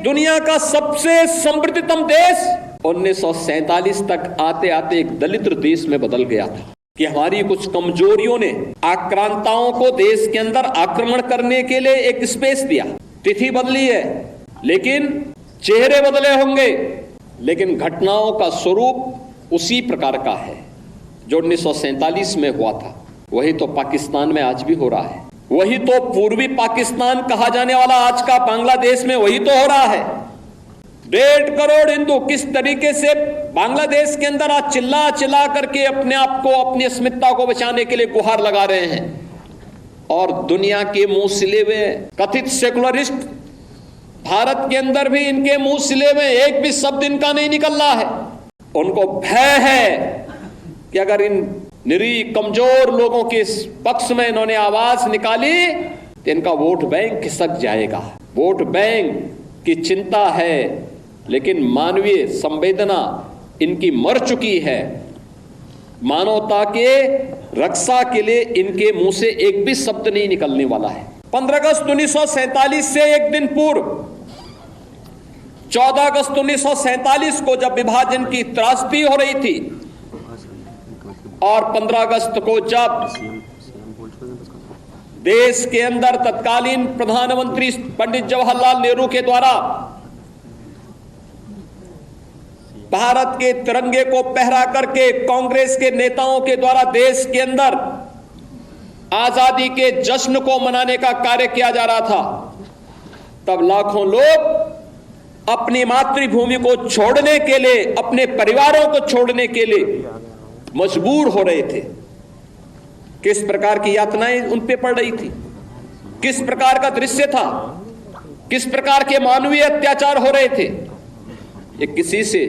दुनिया का सबसे समृद्धतम देश 1947 तक आते आते एक दलित देश में बदल गया था कि हमारी कुछ कमजोरियों ने आक्रांताओं को देश के अंदर आक्रमण करने के लिए एक स्पेस दिया। तिथि बदली है लेकिन चेहरे बदले होंगे, लेकिन घटनाओं का स्वरूप उसी प्रकार का है जो 1947 में हुआ था। वही तो पाकिस्तान में आज भी हो रहा है। वही तो पूर्वी पाकिस्तान कहा जाने वाला आज का बांग्लादेश में वही तो हो रहा है। 1.5 करोड़ हिंदू किस तरीके से बांग्लादेश के अंदर आज चिल्ला चिल्ला करके अपने आप को, अपनी अस्मिता को बचाने के लिए गुहार लगा रहे हैं, और दुनिया के मुंह सिले हुए कथित सेकुलरिस्ट भारत के अंदर भी इनके मुंह सिले हुए एक भी शब्द इनका नहीं निकल रहा है। उनको भय है कि अगर इन निरीह कमजोर लोगों के पक्ष में इन्होंने आवाज निकाली तो इनका वोट बैंक खिसक जाएगा। वोट बैंक की चिंता है, लेकिन मानवीय संवेदना इनकी मर चुकी है। मानवता के रक्षा के लिए इनके मुंह से एक भी शब्द नहीं निकलने वाला है। 15 अगस्त 1947 से एक दिन पूर्व 14 अगस्त 1947 को जब विभाजन की त्रासदी हो रही थी और 15 अगस्त को जब देश के अंदर तत्कालीन प्रधानमंत्री पंडित जवाहरलाल नेहरू के द्वारा भारत के तिरंगे को पहरा करके कांग्रेस के नेताओं के द्वारा देश के अंदर आजादी के जश्न को मनाने का कार्य किया जा रहा था, तब लाखों लोग अपनी मातृभूमि को छोड़ने के लिए, अपने परिवारों को छोड़ने के लिए मजबूर हो रहे थे। किस प्रकार की यातनाएं उन पे पड़ रही थी, किस प्रकार का दृश्य था, किस प्रकार के मानवीय अत्याचार हो रहे थे, ये किसी से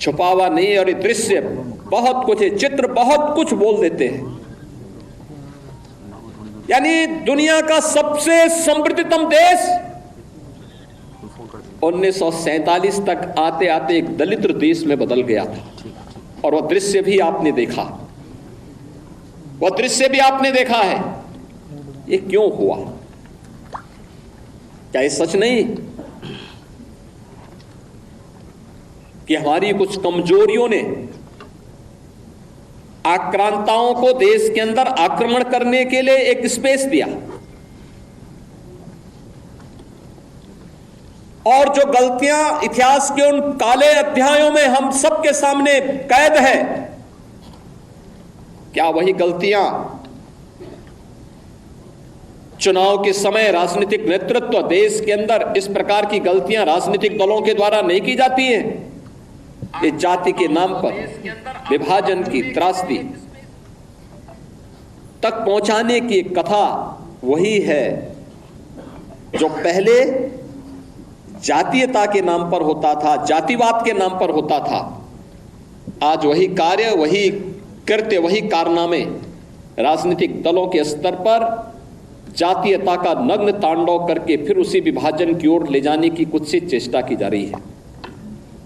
छुपा हुआ नहीं। और ये दृश्य बहुत कुछ है, चित्र बहुत कुछ बोल देते हैं। यानी दुनिया का सबसे समृद्धतम देश 1947 तक आते आते एक दलित देश में बदल गया था। और वह दृश्य भी आपने देखा, वह दृश्य भी आपने देखा है। ये क्यों हुआ? क्या ये सच नहीं कि हमारी कुछ कमजोरियों ने आक्रांताओं को देश के अंदर आक्रमण करने के लिए एक स्पेस दिया, और जो गलतियां इतिहास के उन काले अध्यायों में हम सबके सामने कैद है, क्या वही गलतियां चुनाव के समय राजनीतिक नेतृत्व देश के अंदर इस प्रकार की गलतियां राजनीतिक दलों के द्वारा नहीं की जाती हैं? ये जाति के नाम पर विभाजन की त्रासदी तक पहुंचाने की एक कथा वही है जो पहले जातीयता के नाम पर होता था, जातिवाद के नाम पर होता था। आज वही कार्य, वही कृत्य, वही कारनामे राजनीतिक दलों के स्तर पर जातीयता का नग्न तांडव करके फिर उसी विभाजन की ओर ले जाने की कुछ सी चेष्टा की जा रही है।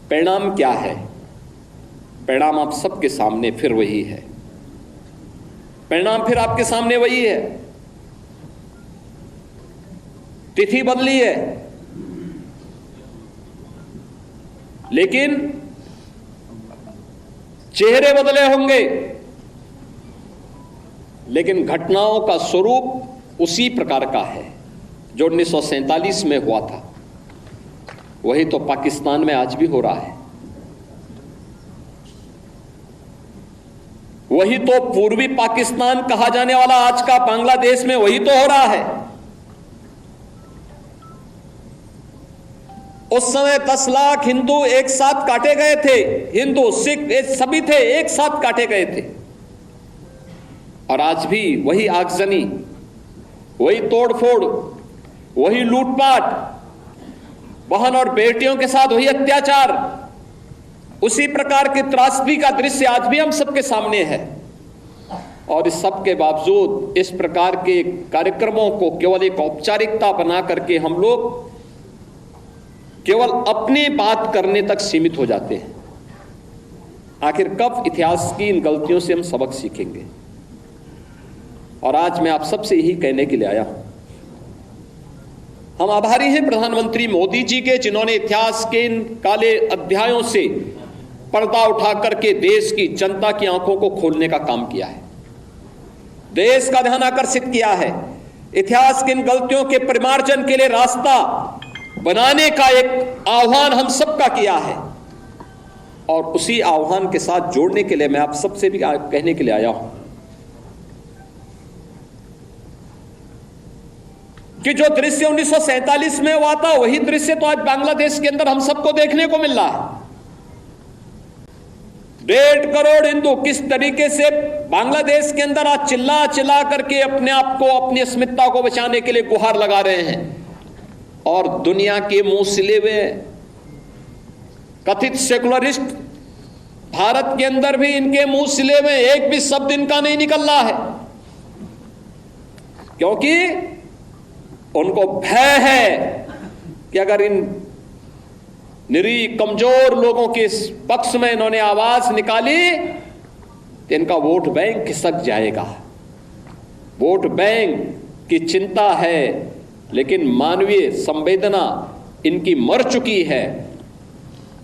परिणाम क्या है? परिणाम आप सबके सामने फिर वही है। परिणाम फिर आपके सामने वही है। तिथि बदली है लेकिन चेहरे बदले होंगे, लेकिन घटनाओं का स्वरूप उसी प्रकार का है जो 1947 में हुआ था। वही तो पाकिस्तान में आज भी हो रहा है। वही तो पूर्वी पाकिस्तान कहा जाने वाला आज का बांग्लादेश में वही तो हो रहा है। उस समय 10 लाख हिंदू एक साथ काटे गए थे। हिंदू, सिख, सभी थे, एक साथ काटे गए थे। और आज भी वही आगजनी, वही तोड़फोड़, वही लूटपाट, बहन और बेटियों के साथ वही अत्याचार, उसी प्रकार की त्रासदी का दृश्य आज भी हम सबके सामने है। और इस सब के बावजूद इस प्रकार के कार्यक्रमों को केवल एक औपचारिकता बना करके हम लोग केवल अपनी बात करने तक सीमित हो जाते हैं। आखिर कब इतिहास की इन गलतियों से हम सबक सीखेंगे? और आज मैं आप सबसे यही कहने के लिए आया हूं हम आभारी हैं प्रधानमंत्री मोदी जी के, जिन्होंने इतिहास के इन काले अध्यायों से पर्दा उठा करके देश की जनता की आंखों को खोलने का काम किया है, देश का ध्यान आकर्षित किया है, इतिहास की इन गलतियों के परिमार्जन के लिए रास्ता बनाने का एक आह्वान हम सबका किया है। और उसी आह्वान के साथ जोड़ने के लिए मैं आप सबसे भी कहने के लिए आया हूं कि जो दृश्य 1947 में हुआ था, वही दृश्य तो आज बांग्लादेश के अंदर हम सबको देखने को मिल रहा है। 1.5 करोड़ हिंदू किस तरीके से बांग्लादेश के अंदर आज चिल्ला चिल्ला करके अपने आप को, अपनी अस्मिता को बचाने के लिए गुहार लगा रहे हैं, और दुनिया के मुंह सिले हुए कथित सेकुलरिस्ट भारत के अंदर भी इनके मुंह सिले हुए एक भी शब्द इनका नहीं निकल रहा है, क्योंकि उनको भय है कि अगर इन निरीह कमजोर लोगों के पक्ष में इन्होंने आवाज निकाली तो इनका वोट बैंक खिसक जाएगा। वोट बैंक की चिंता है, लेकिन मानवीय संवेदना इनकी मर चुकी है।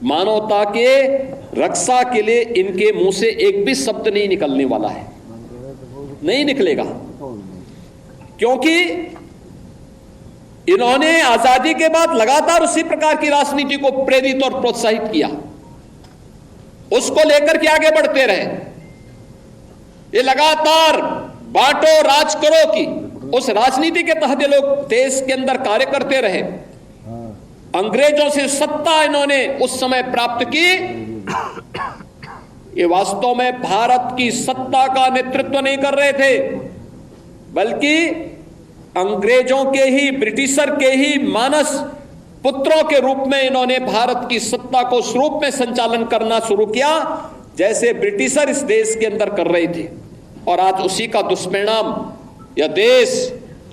मानवता के रक्षा के लिए इनके मुंह से एक भी शब्द नहीं निकलने वाला है, नहीं निकलेगा, क्योंकि इन्होंने आजादी के बाद लगातार उसी प्रकार की राजनीति को प्रेरित और प्रोत्साहित किया, उसको लेकर के आगे बढ़ते रहे। ये लगातार बांटो राज करो की उस राजनीति के तहत ये लोग देश के अंदर कार्य करते रहे। अंग्रेजों से सत्ता इन्होंने उस समय प्राप्त की। ये वास्तव में भारत की सत्ता का नेतृत्व नहीं कर रहे थे, बल्कि अंग्रेजों के ही, ब्रिटिशर के ही मानस पुत्रों के रूप में इन्होंने भारत की सत्ता को उस रूप में संचालन करना शुरू किया जैसे ब्रिटिशर इस देश के अंदर कर रहे थे। और आज उसी का दुष्परिणाम यह देश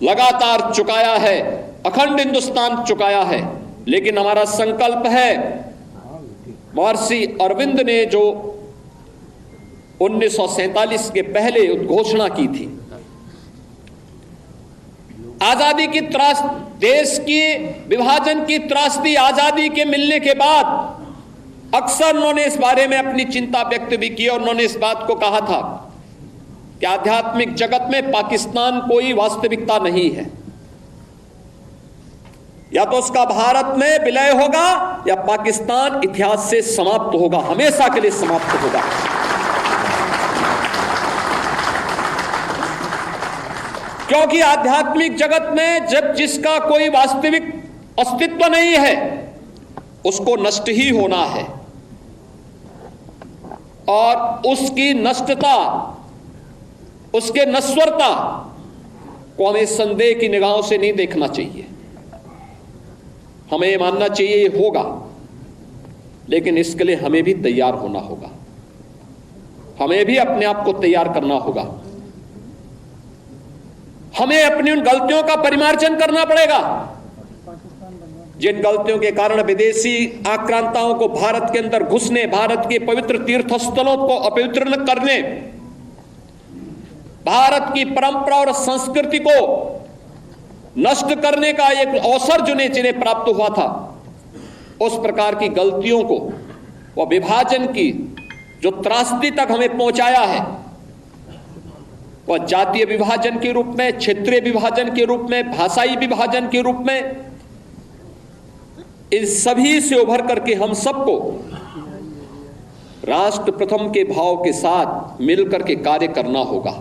लगातार चुकाया है, अखंड हिंदुस्तान चुकाया है। लेकिन हमारा संकल्प है, महर्षि अरविंद ने जो 1947 के पहले घोषणा की थी, आजादी की त्रास, देश की विभाजन की त्रासदी आजादी के मिलने के बाद अक्सर उन्होंने इस बारे में अपनी चिंता व्यक्त भी की, और उन्होंने इस बात को कहा था कि आध्यात्मिक जगत में पाकिस्तान कोई वास्तविकता नहीं है, या तो उसका भारत में विलय होगा या पाकिस्तान इतिहास से समाप्त होगा, हमेशा के लिए समाप्त होगा। क्योंकि आध्यात्मिक जगत में जब जिसका कोई वास्तविक अस्तित्व नहीं है, उसको नष्ट ही होना है, और उसकी नष्टता, उसके नश्वरता को हमें संदेह की निगाहों से नहीं देखना चाहिए। हमें ये मानना चाहिए ये होगा, लेकिन इसके लिए हमें भी तैयार होना होगा, हमें भी अपने आप को तैयार करना होगा। हमें अपनी उन गलतियों का परिमार्जन करना पड़ेगा जिन गलतियों के कारण विदेशी आक्रांताओं को भारत के अंदर घुसने, भारत के पवित्र तीर्थ स्थलों को अपवित्र करने, भारत की परंपरा और संस्कृति को नष्ट करने का एक अवसर जिन्हें प्राप्त हुआ था, उस प्रकार की गलतियों को, वह विभाजन की जो त्रासदी तक हमें पहुंचाया है, वह जातीय विभाजन के रूप में, क्षेत्रीय विभाजन के रूप में, भाषाई विभाजन के रूप में, इन सभी से उभर करके हम सबको राष्ट्र प्रथम के भाव के साथ मिलकर के कार्य करना होगा।